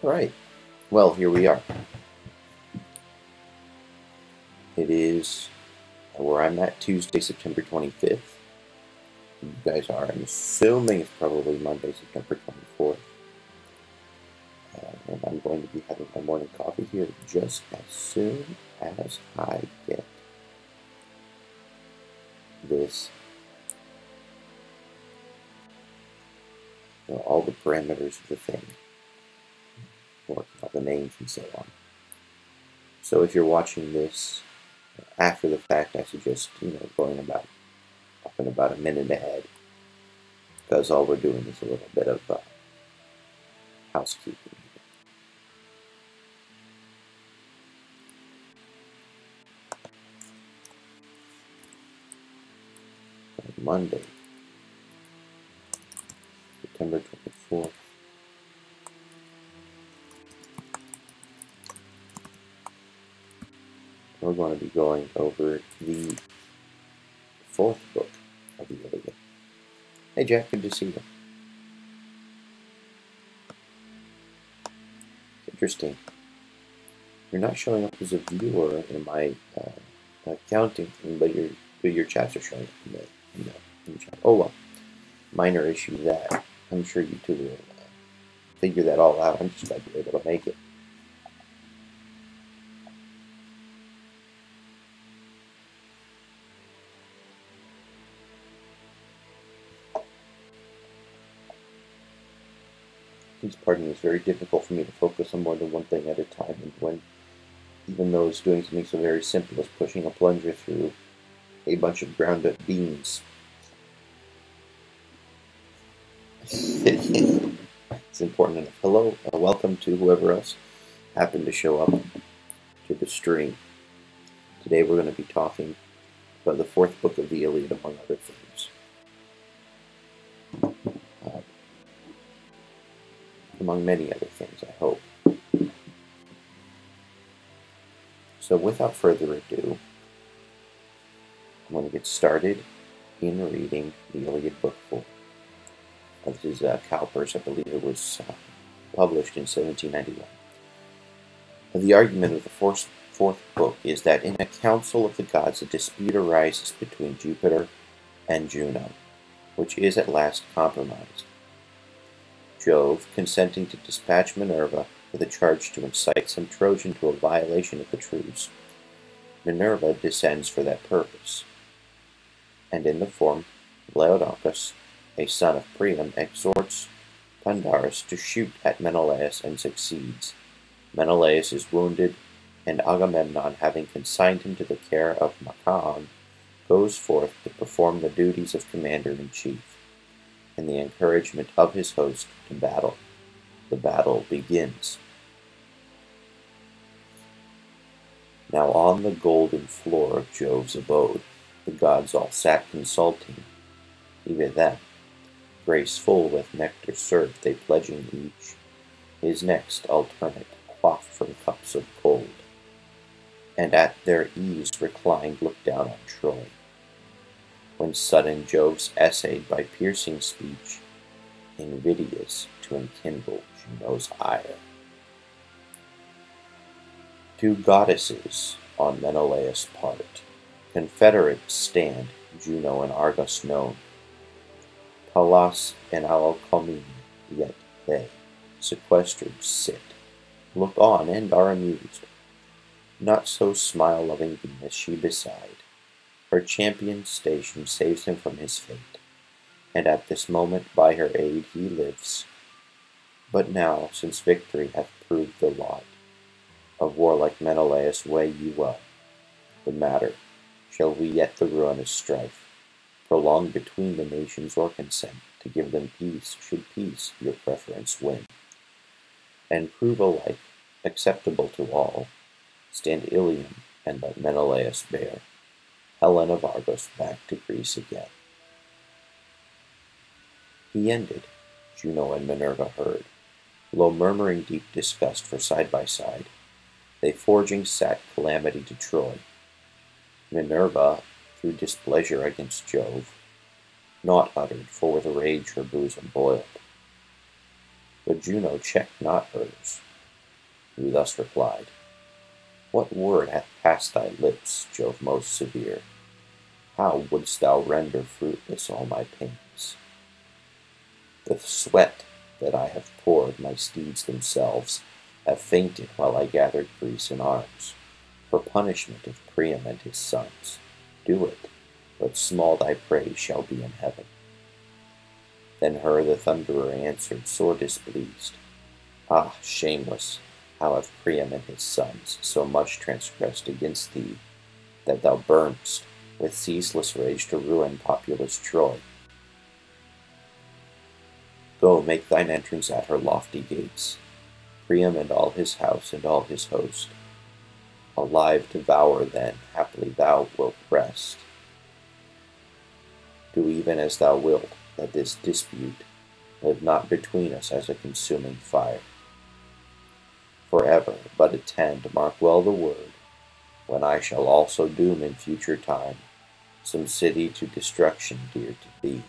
Right. Well, here we are. It is where I'm at, Tuesday, September 25th. You guys are, I'm assuming it's probably Monday, September 24th. And I'm going to be having my morning coffee here just as soon as I get this, all the parameters of the thing, or all the names and so on. So if you're watching this after the fact, I suggest going up in about a minute ahead, because all we're doing is a little bit of housekeeping here. Monday, September 24th. We're going to be going over the fourth book of the Iliad. Hey Jack, good to see you. It's interesting. You're not showing up as a viewer in my counting thing, but your chats are showing up in the chat. Oh well, minor issue that. I'm sure you two will figure that all out. I'm just glad you're able to make it. Please pardon me, it's very difficult for me to focus on more than one thing at a time, and even though it's doing something so very simple as pushing a plunger through a bunch of ground up beans. It's important enough. Hello, welcome to whoever else happened to show up to the stream. Today we're going to be talking about the fourth book of the Iliad, among other things. Among many other things, I hope. So without further ado, I'm going to get started in reading the Iliad Book 4. This is Cowper's, I believe it was published in 1791. The argument of the fourth book is that in a council of the gods a dispute arises between Jupiter and Juno, which is at last compromised. Jove, consenting to dispatch Minerva with a charge to incite some Trojan to a violation of the truce, Minerva descends for that purpose, and in the form of Laodocus, a son of Priam, exhorts Pandarus to shoot at Menelaus and succeeds. Menelaus is wounded, and Agamemnon, having consigned him to the care of Machaon, goes forth to perform the duties of commander-in-chief, and the encouragement of his host to battle. The battle begins. Now on the golden floor of Jove's abode, the gods all sat consulting. Even them, graceful with nectar served, they pledging each his next alternate quaff from cups of gold, and at their ease reclined looked down on Troy, when sudden Jove's essayed by piercing speech, invidious to enkindle Juno's ire. Two goddesses on Menelaus' part, confederate stand, Juno and Argus known, Pallas and Alcmene, yet they, sequestered, sit, look on, and are amused. Not so smile-loving Venus she beside, her champion station saves him from his fate, and at this moment by her aid he lives. But now, since victory hath proved the lot, of warlike Menelaus weigh ye well the matter, shall we yet the ruinous strife prolong between the nations, or consent to give them peace, should peace your preference win, and prove alike acceptable to all, stand Ilium and let Menelaus bear Helen of Argos back to Greece again. He ended. Juno and Minerva heard, low murmuring deep disgust, for side by side they forging sat calamity to Troy. Minerva, through displeasure against Jove, naught uttered, for with rage her bosom boiled. But Juno checked not hers, who thus replied, "What word hath passed thy lips, Jove most severe? How wouldst thou render fruitless all my pains? The sweat that I have poured, my steeds themselves have fainted while I gathered Greece in arms, for punishment of Priam and his sons. Do it, but small thy praise shall be in heaven." Then her the Thunderer answered, sore displeased, "Ah, shameless! How have Priam and his sons so much transgressed against thee, that thou burnest with ceaseless rage to ruin populous Troy? Go, make thine entrance at her lofty gates. Priam and all his house and all his host, alive devour, then haply thou wilt rest. Do even as thou wilt, that this dispute live not between us as a consuming fire. Forever, but attend, mark well the word, when I shall also doom in future time some city to destruction dear to thee.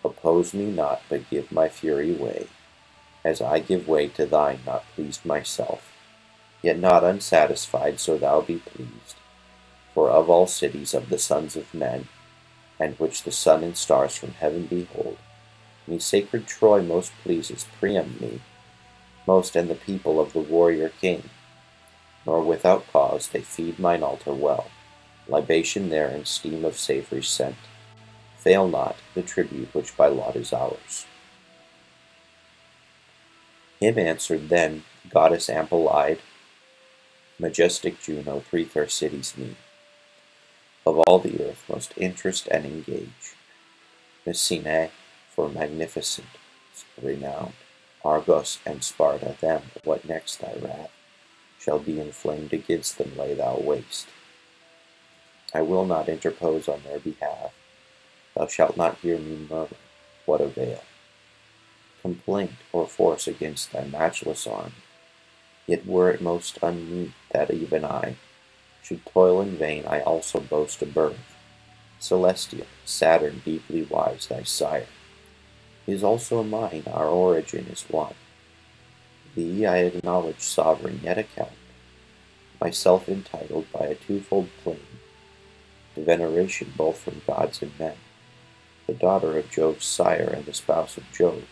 Oppose me not, but give my fury way, as I give way to thine, not pleased myself, yet not unsatisfied, so thou be pleased. For of all cities of the sons of men, and which the sun and stars from heaven behold, me sacred Troy most pleases. Priam me most, and the people of the warrior king. Nor without cause they feed mine altar well, libation there and steam of savory scent. Fail not the tribute which by lot is ours." Him answered then goddess ample-eyed, majestic Juno, three fair cities me, of all the earth most interest and engage. Messene for magnificent renowned, Argos and Sparta, them what next thy wrath shall be inflamed against them lay thou waste. I will not interpose on their behalf, thou shalt not hear me murmur, what avail? Complaint or force against thy matchless arm, yet were it most unmeet that even I should toil in vain. I also boast a birth, celestial, Saturn deeply wise, thy sire, is also mine, our origin is one. Thee I acknowledge sovereign, yet account myself entitled by a twofold claim to veneration both from gods and men, the daughter of Jove's sire and the spouse of Jove.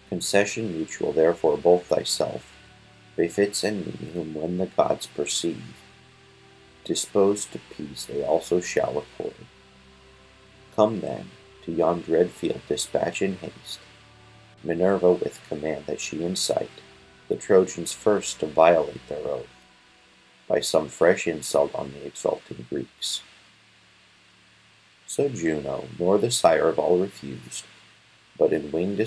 Concession mutual therefore both thyself befits and me, whom when the gods perceive disposed to peace, they also shall accord. Come then, to yon dread field dispatch in haste Minerva with command, that she incite the Trojans first to violate their oath by some fresh insult on the exulting Greeks. So Juno, nor the sire of all refused, but in winged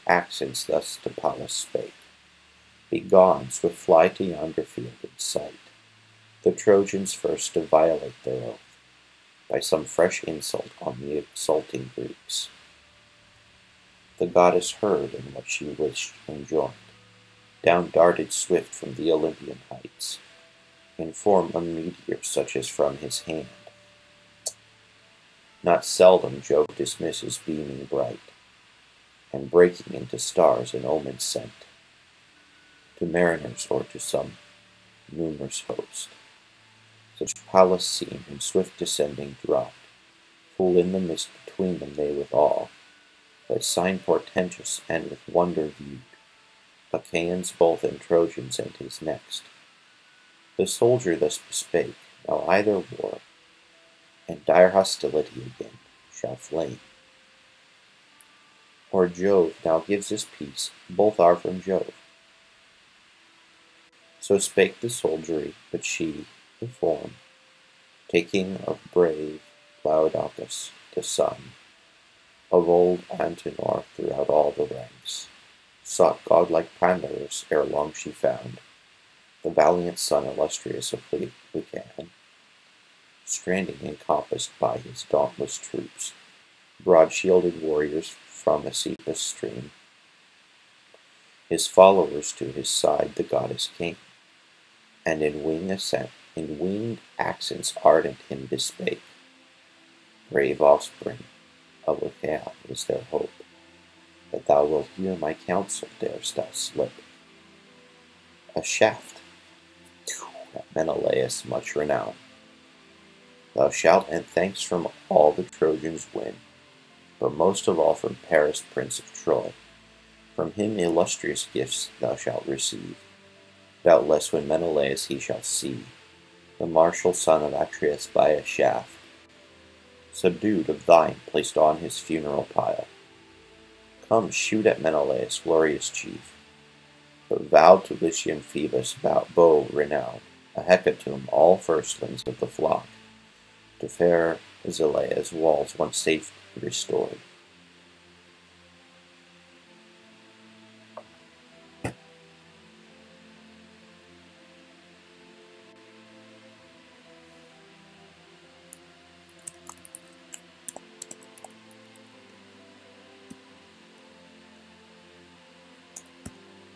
accents thus to Pallas spake, "Begone, swift fly to yonder field in sight, the Trojans first to violate their oath by some fresh insult on the exulting Greeks." The goddess heard, and what she wished enjoined, down darted swift from the Olympian heights, in form a meteor such as from his hand. Not seldom Jove dismisses beaming bright, and breaking into stars an omen sent to mariners or to some numerous host. Such Pallas seen, and swift descending dropped, full in the mist between them they with awe, that sign portentous and with wonder viewed, Achaeans both and Trojans and his next. The soldier thus bespake, "Now either war and dire hostility again shall flame, or Jove now gives us peace, both are from Jove." So spake the soldiery, but she, the form, taking of brave Laodocus, the son of old Antenor, throughout all the ranks, sought godlike Pandarus. Ere long she found the valiant son illustrious of Lycaon, standing encompassed by his dauntless troops, broad-shielded warriors from Asepus stream. His followers to his side the goddess came, and in winged accents ardent him bespake, "Brave offspring of Lycaon is their hope, that thou wilt hear my counsel, darest thou slip a shaft at Menelaus much renown. Thou shalt and thanks from all the Trojans win, but most of all from Paris, Prince of Troy. From him illustrious gifts thou shalt receive, doubtless when Menelaus he shall see, the martial son of Atreus by a shaft, subdued of thine, placed on his funeral pile. Come, shoot at Menelaus, glorious chief, but vow to Lycian Phoebus bow renowned, a hecatomb all firstlings of the flock, to fair Zelea's walls once safe restored.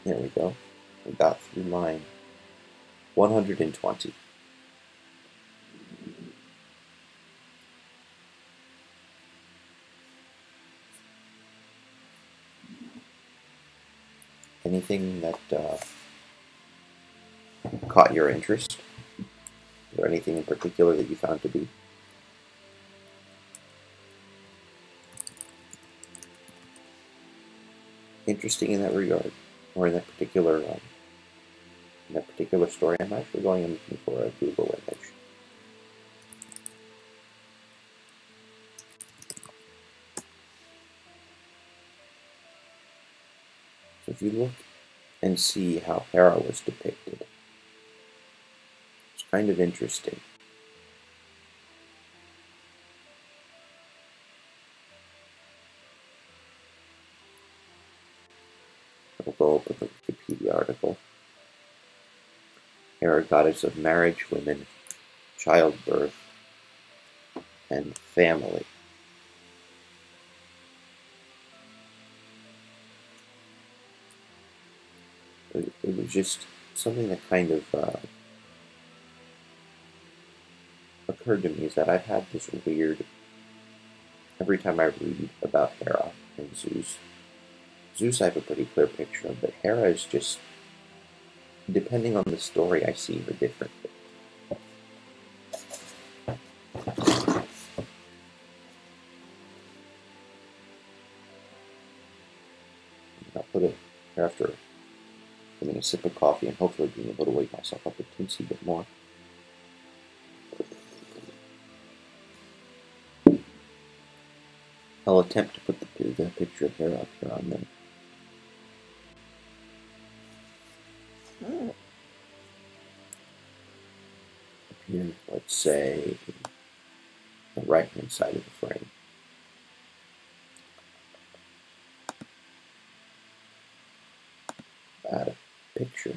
There we go. We got through line 120. Anything that caught your interest? Is there anything in particular that you found to be interesting in that regard, or in that particular story? I'm actually going and looking for a Google image. So if you look and see how Hera was depicted, it's kind of interesting. I'll go open the Wikipedia article. Hera, goddess of marriage, women, childbirth, and family. It was just something that kind of occurred to me, is that I've had this weird, every time I read about Hera and Zeus I have a pretty clear picture of, but Hera is just, depending on the story, I see her differently. I'll put it after having a sip of coffee and hopefully being able to wake myself up a teensy bit more. I'll attempt to put the picture of Hera up here on there. Up here, let's say, the right-hand side of the frame. Add a picture.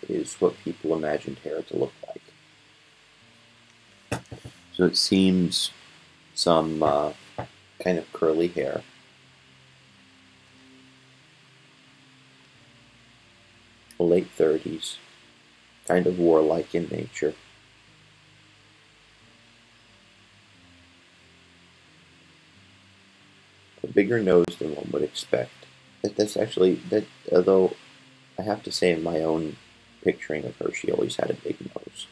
Is what people imagined Hera to look like. So it seems some kind of curly hair, late 30s, kind of warlike in nature. A bigger nose than one would expect. That's actually, although I have to say in my own picturing of her, she always had a big nose.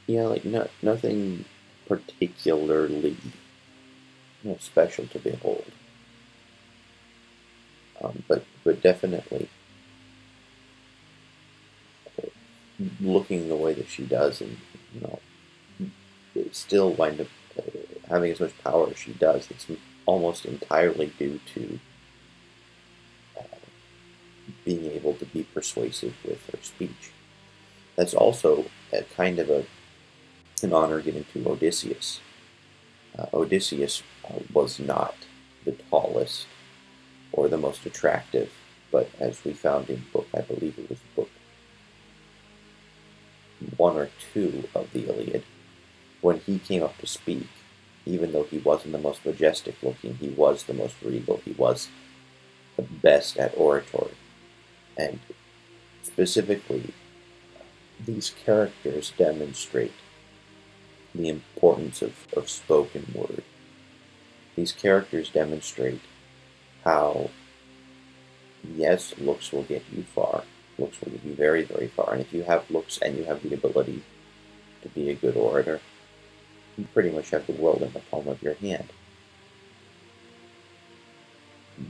Yeah, like nothing particularly special to behold. But definitely looking the way that she does, and still wind up having as much power as she does, it's almost entirely due to being able to be persuasive with her speech. That's also a kind of an honor given to Odysseus. Odysseus was not the tallest or the most attractive but as we found in book, I believe it was book 1 or 2 of the Iliad, when he came up to speak, even though he wasn't the most majestic looking, he was the most regal, he was the best at oratory. And specifically, these characters demonstrate the importance of spoken word. These characters demonstrate how, yes, looks will get you far. Looks will get you very, very far. And if you have looks and you have the ability to be a good orator, you pretty much have the world in the palm of your hand.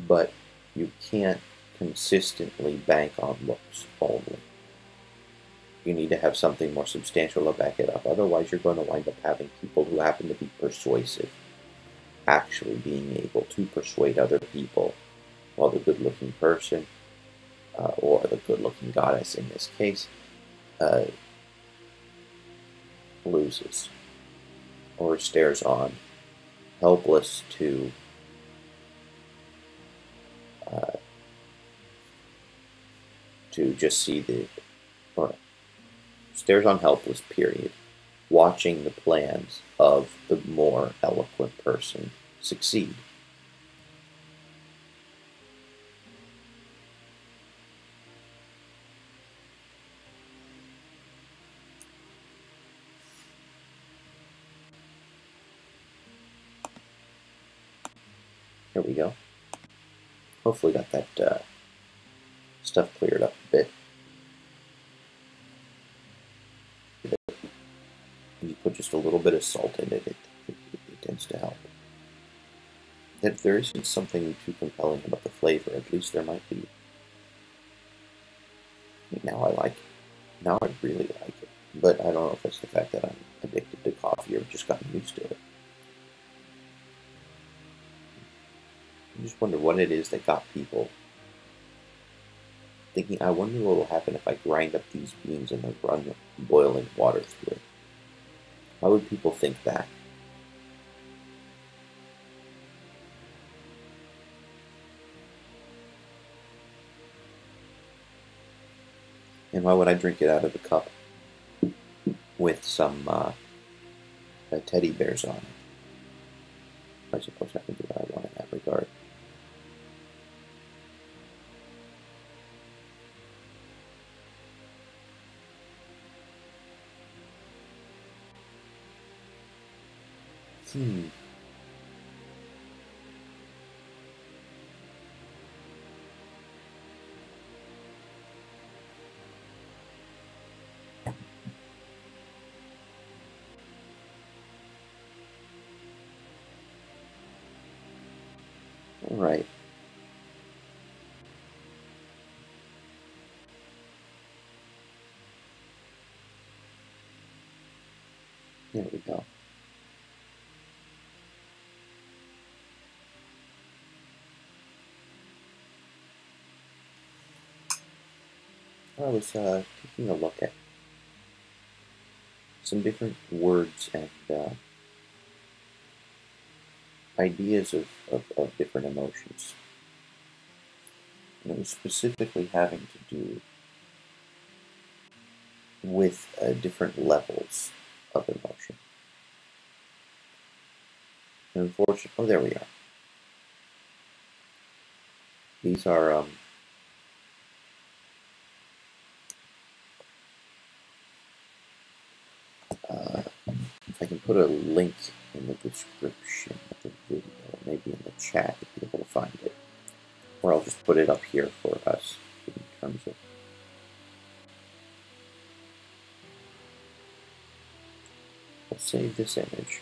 But you can't consistently bank on looks only. You need to have something more substantial to back it up. Otherwise, you're going to wind up having people who happen to be persuasive, actually being able to persuade other people, while the good-looking person, or the good-looking goddess in this case, loses or stares on, helpless to just see or stares on helpless, period, watching the plans of the more eloquent person succeed. Here we go. Hopefully got that stuff cleared up a bit. You put just a little bit of salt in it, it tends to help. If there isn't something too compelling about the flavor, at least there might be. Now I really like it. But I don't know if it's the fact that I'm addicted to coffee or just gotten used to it. I just wonder what it is that got people thinking, I wonder what will happen if I grind up these beans and then run boiling water through it. Why would people think that? And why would I drink it out of a cup with some teddy bears on it? I suppose I can do what I want in that regard. All right. There we go. I was taking a look at some different words and ideas of different emotions. And it was specifically having to do with different levels of emotion. And unfortunately, oh, there we are. These are if I can put a link in the description of the video, maybe in the chat if you're able to find it, or I'll just put it up here for us in terms of. Let's save this image.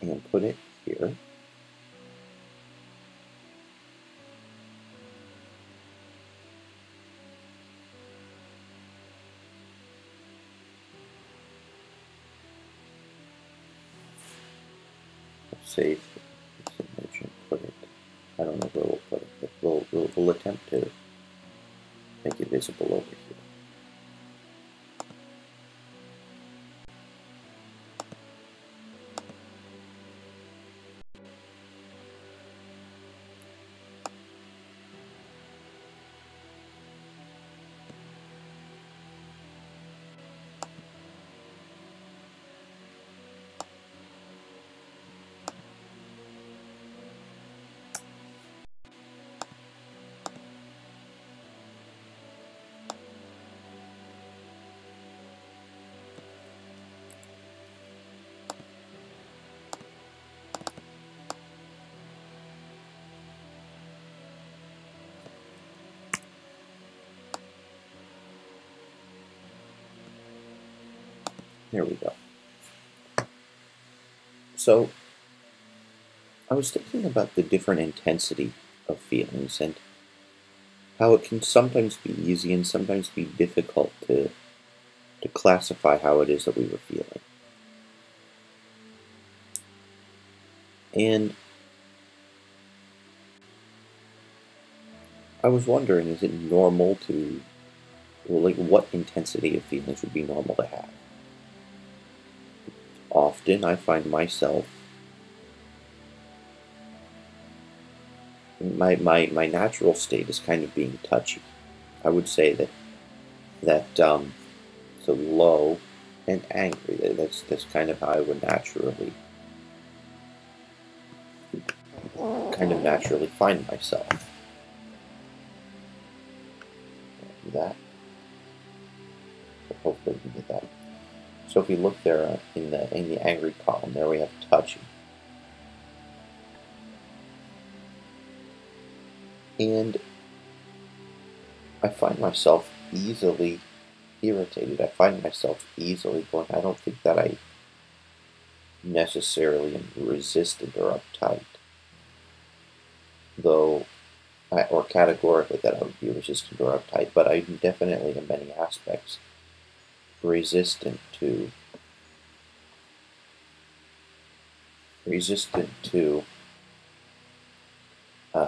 And put it here. Save this image and put it. I don't know where we'll put it, but we'll attempt to make it visible over here. There we go. So I was thinking about the different intensity of feelings and how it can sometimes be easy and sometimes be difficult to classify how it is that we were feeling. And I was wondering, is it normal to, well, like, what intensity of feelings would be normal to have? Often I find myself, my natural state is kind of being touchy. I would say that so low and angry. That's kind of how I would naturally find myself. Do that. So hopefully we can get that. So if we look there in the angry column, there we have touchy. And I find myself easily irritated. I find myself easily going, I don't think that I necessarily am resistant or uptight, though, or categorically that I would be resistant or uptight, but I'm definitely in many aspects resistant to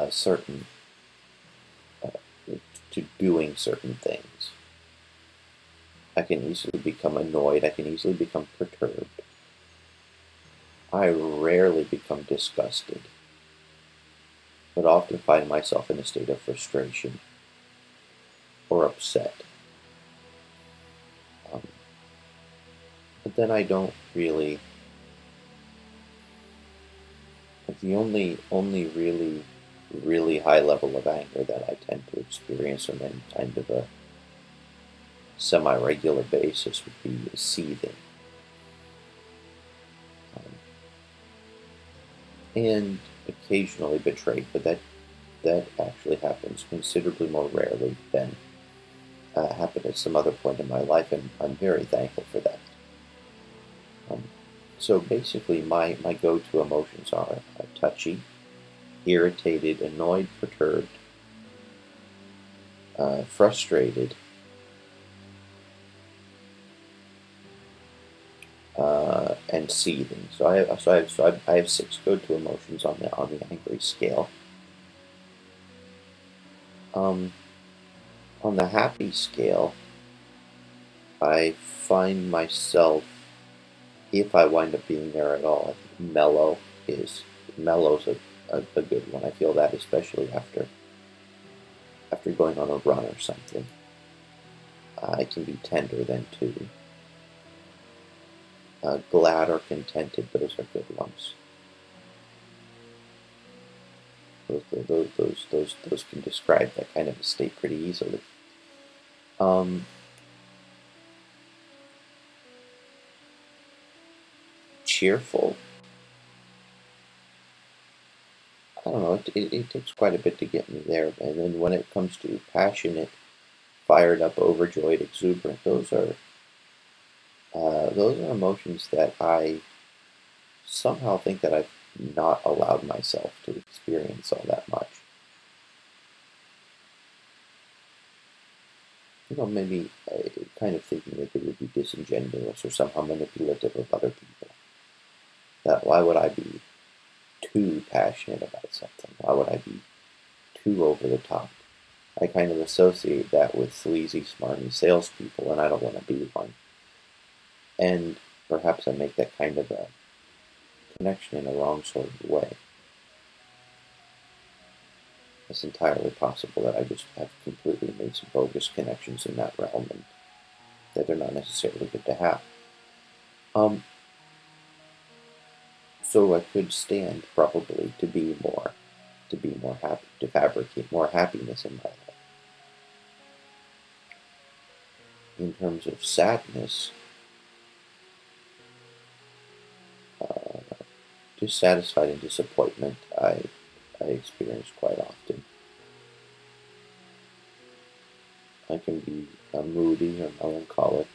certain to doing certain things. I can easily become annoyed. I can easily become perturbed. I rarely become disgusted, but often find myself in a state of frustration or upset. But then I don't really. The only really high level of anger that I tend to experience on any kind of a semi-regular basis would be seething. And occasionally betrayed, but that actually happens considerably more rarely than happened at some other point in my life, and I'm very thankful for that. So basically, my go-to emotions are touchy, irritated, annoyed, perturbed, frustrated, and seething. So I have 6 go-to emotions on the angry scale. On the happy scale, I find myself, if I wind up being there at all, I think mellow's a good one. I feel that especially after going on a run or something. I can be tender then too. Glad or contented, those are good ones. Those can describe that kind of a state pretty easily. Cheerful. I don't know. It takes quite a bit to get me there, and then when it comes to passionate, fired up, overjoyed, exuberant, those are emotions that I somehow think that I've not allowed myself to experience all that much. Maybe kind of thinking that they would be disingenuous or somehow manipulative of other people. That why would I be too passionate about something? Why would I be too over the top? I kind of associate that with sleazy, smarmy salespeople, and I don't want to be one. And perhaps I make that kind of a connection in a wrong sort of way. It's entirely possible that I just have completely made some bogus connections in that realm, and that they're not necessarily good to have. So I could stand probably to be more happy, to fabricate more happiness in my life. In terms of sadness, dissatisfied and disappointment, I experience quite often. I can be moody or melancholic.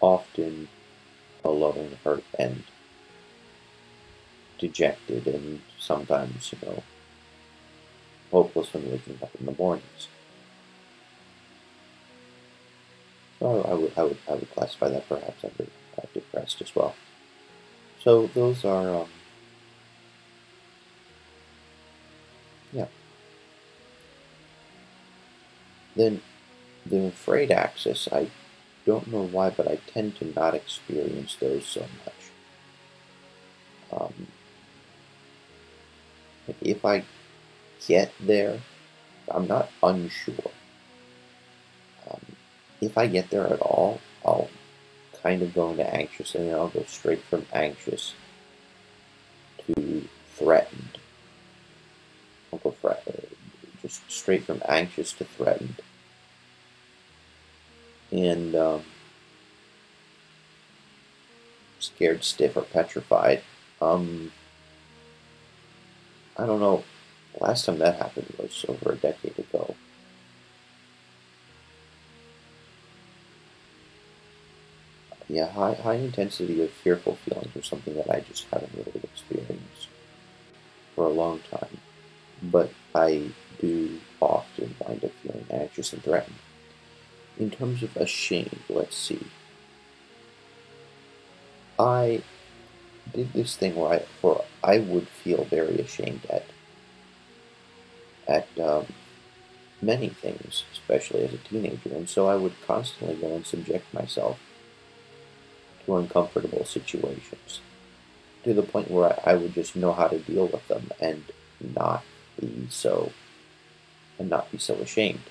often alone, hurt, and dejected, and sometimes, hopeless when waking up in the mornings. So I would classify that perhaps under depressed as well. So those are, yeah. Then the afraid axis, I don't know why, but I tend to not experience those so much. If I get there, I'm not unsure. If I get there at all, I'll kind of go into anxious, and then I'll go straight from anxious to threatened. I'll go just straight from anxious to threatened. And scared, stiff, or petrified. I don't know. The last time that happened was over a decade ago. Yeah, high intensity of fearful feelings are something that I just haven't really experienced for a long time. But I do often wind up feeling anxious and threatened. In terms of ashamed, let's see. I did this thing where I would feel very ashamed at many things, especially as a teenager, and so I would constantly go and subject myself to uncomfortable situations, to the point where I would just know how to deal with them and not be so ashamed.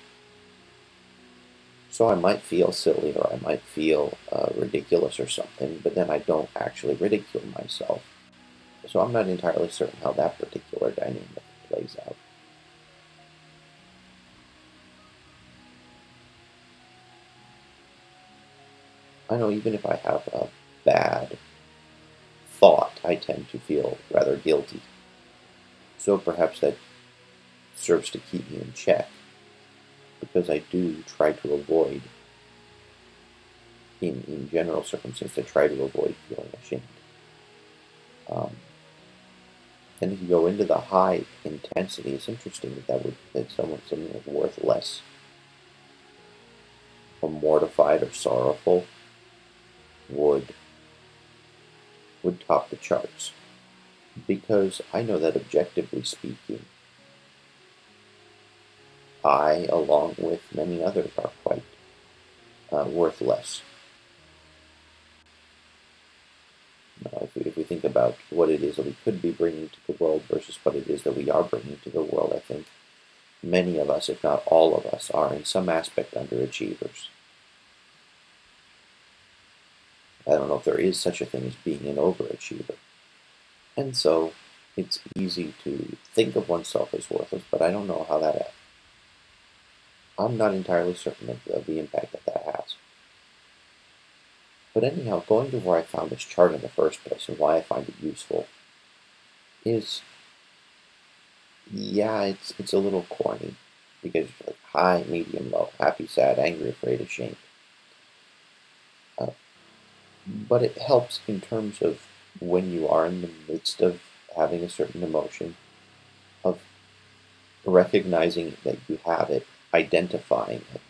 So I might feel silly, or I might feel ridiculous or something, but then I don't actually ridicule myself. So I'm not entirely certain how that particular dynamic plays out. I know even if I have a bad thought, I tend to feel rather guilty. So perhaps that serves to keep me in check, because I do try to avoid, in general circumstances, I try to avoid feeling ashamed. And if you go into the high intensity, it's interesting that someone like worth less, or mortified, or sorrowful would top the charts, because I know that objectively speaking, I, along with many others, are quite worth less. If we think about what it is that we could be bringing to the world versus what it is that we are bringing to the world, I think many of us, if not all of us, are in some aspect underachievers. I don't know if there is such a thing as being an overachiever. And so it's easy to think of oneself as worthless, but I don't know how that. I'm not entirely certain of the impact that has. But anyhow, going to where I found this chart in the first place and why I find it useful is, yeah, it's a little corny, because it's like high, medium, low, happy, sad, angry, afraid, ashamed. But it helps in terms of when you are in the midst of having a certain emotion, of recognizing that you have it, identifying it,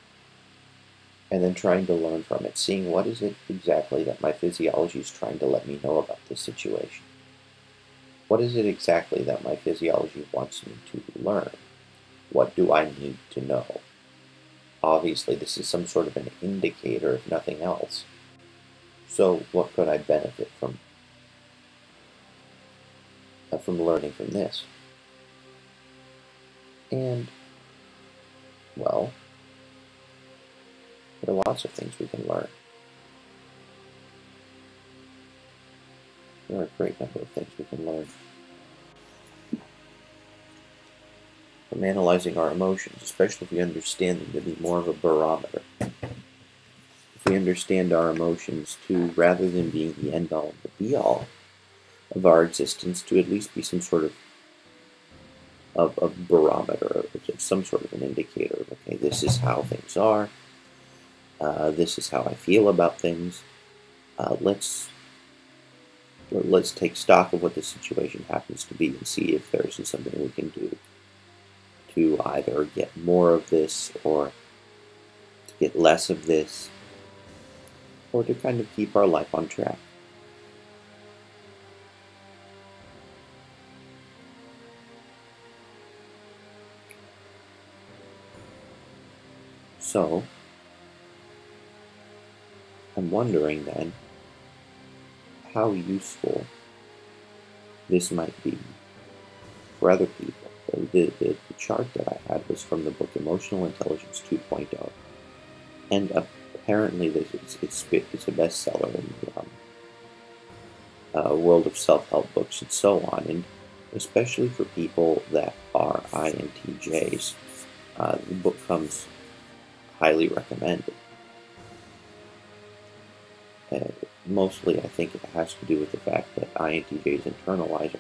and then trying to learn from it, seeing what is it exactly that my physiology is trying to let me know about this situation. What is it exactly that my physiology wants me to learn? What do I need to know? Obviously, this is some sort of an indicator, if nothing else. So what could I benefit from learning from this? And, well, there are lots of things we can learn. There are a great number of things we can learn from analyzing our emotions, especially if we understand them to be more of a barometer. If we understand our emotions to, rather than being the end-all and the be-all of our existence, to at least be some sort of barometer, of some sort of an indicator of, okay, this is how things are, this is how I feel about things, let's take stock of what the situation happens to be and see if there's something we can do to either get more of this or to get less of this, or to kind of keep our life on track. So, I'm wondering then how useful this might be for other people. The chart that I had was from the book Emotional Intelligence 2.0, and apparently it's a bestseller in the world of self-help books and so on, and especially for people that are INTJs, the book comes highly recommended. Mostly, I think it has to do with the fact that INTJs internalize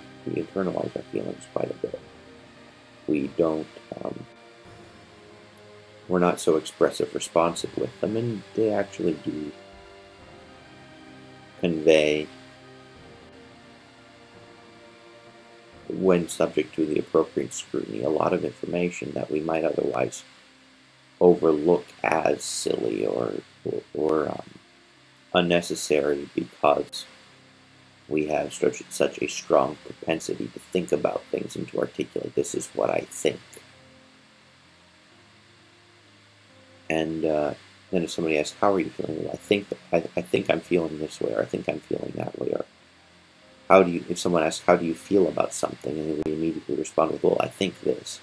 our feelings quite a bit. We don't, we're not so expressive, responsive with them, and they actually do convey, when subject to the appropriate scrutiny, a lot of information that we might otherwise overlook as silly or unnecessary, because we have such a strong propensity to think about things and to articulate, this is what I think. And then if somebody asks, how are you feeling? Well, I think I'm feeling this way, or I think I'm feeling that way. Or if someone asks, how do you feel about something? And then we immediately respond with, well, I think this.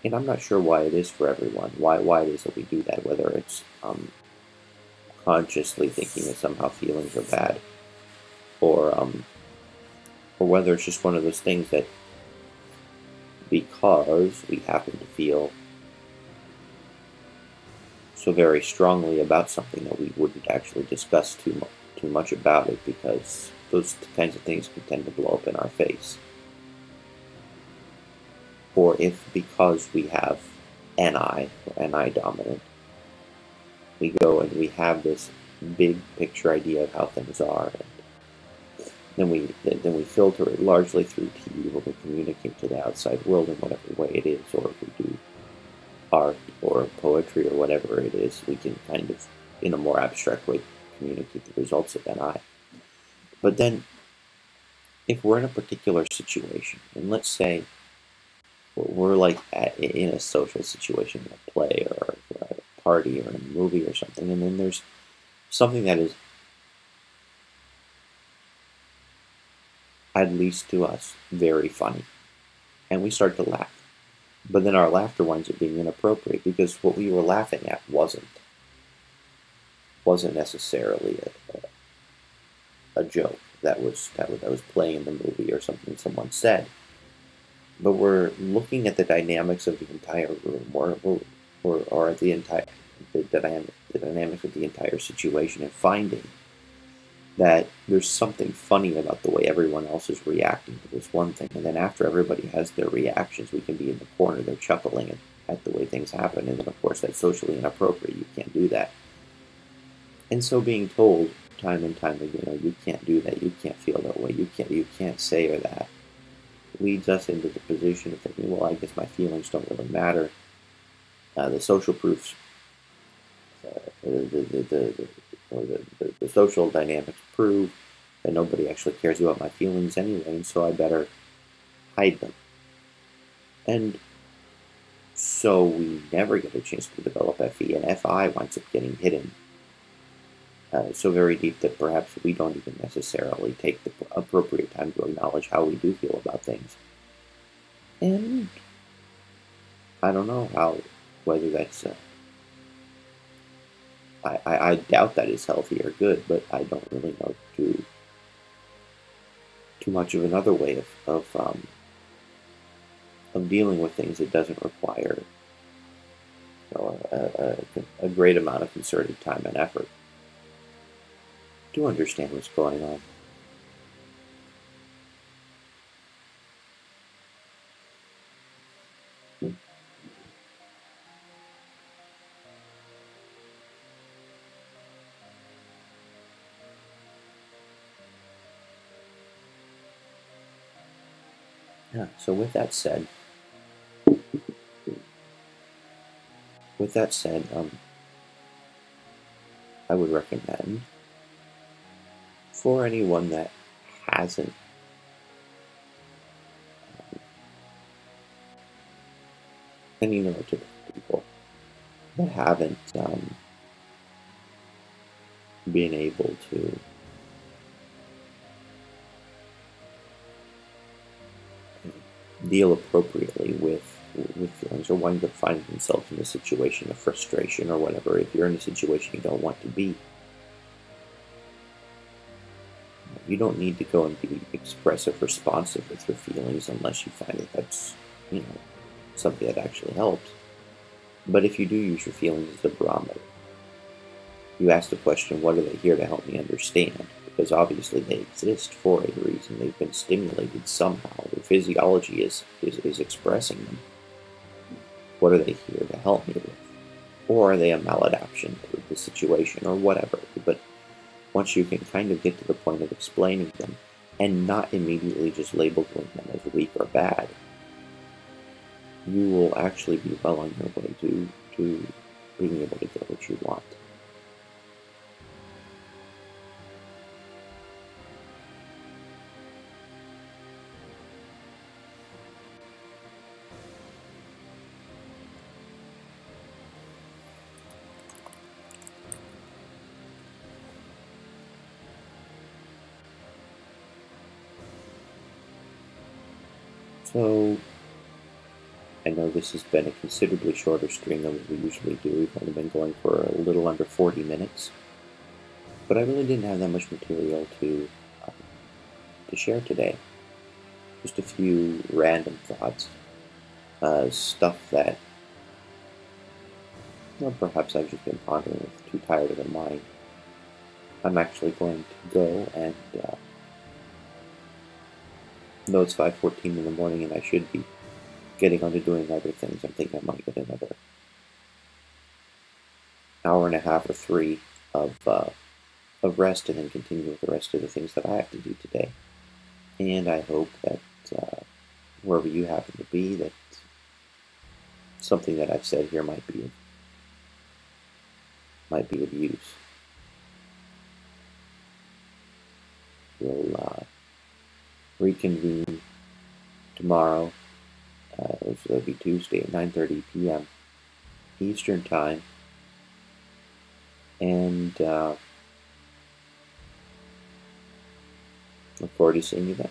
And I'm not sure why it is for everyone, why it is that we do that, whether it's consciously thinking that somehow feelings are bad, or whether it's just one of those things that, because we happen to feel so very strongly about something, that we wouldn't actually discuss too much about it, because those kinds of things can tend to blow up in our face. Or if, because we have NI, or NI dominant, we go and we have this big picture idea of how things are, and then we filter it largely through TV, where we communicate to the outside world in whatever way it is, or if we do art or poetry or whatever it is, we can kind of, in a more abstract way, communicate the results of NI. But then, if we're in a particular situation, and let's say we're like in a social situation, in a play or a party or a movie or something, and then there's something that is, at least to us, very funny, and we start to laugh. But then our laughter winds up being inappropriate, because what we were laughing at wasn't necessarily a joke that was playing in the movie, or something someone said. But we're looking at the dynamics of the entire room, or the dynamics of the entire situation, and finding that there's something funny about the way everyone else is reacting to this one thing. And then after everybody has their reactions, we can be in the corner, they're chuckling at the way things happen. And then, of course, that's socially inappropriate. You can't do that. And so being told time and time again, you can't do that, you can't feel that way, you can't say or that, leads us into the position of thinking, well, I guess my feelings don't really matter. The social proofs, the social dynamics prove that nobody actually cares about my feelings anyway, and so I better hide them. And so we never get a chance to develop FE, and FI winds up getting hidden so very deep that perhaps we don't even necessarily take the appropriate time to acknowledge how we do feel about things. And I don't know whether that's I doubt that is healthy or good, but I don't really know too much of another way of dealing with things that doesn't require a great amount of concerted time and effort to understand what's going on. So with that said, I would recommend for anyone that hasn't any neurotypical people that haven't been able to deal appropriately with feelings, or wind up finding themselves in a situation of frustration or whatever. If you're in a situation you don't want to be, you don't need to go and be expressive, responsive with your feelings unless you find that that's, something that actually helps. But if you do use your feelings as a barometer, you ask the question, what are they here to help me understand? Because obviously they exist for a reason. They've been stimulated somehow. Their physiology is expressing them. What are they here to help me with? Or are they a maladaptation to the situation or whatever? But once you can kind of get to the point of explaining them and not immediately just labeling them as weak or bad, you will actually be well on your way to being able to get what you want. So, I know this has been a considerably shorter stream than what we usually do. We've only been going for a little under 40 minutes. But I really didn't have that much material to share today. Just a few random thoughts. Stuff that perhaps I've just been pondering with too tired of a mind. I'm actually going to go and though it's 5:14 in the morning and I should be getting on to doing other things, I'm thinking I might get another hour and a half or 3 of rest and then continue with the rest of the things that I have to do today. And I hope that wherever you happen to be, that something that I've said here might be of use. We'll reconvene tomorrow, which will be Tuesday at 9:30 p.m. Eastern Time, and look forward to seeing you then.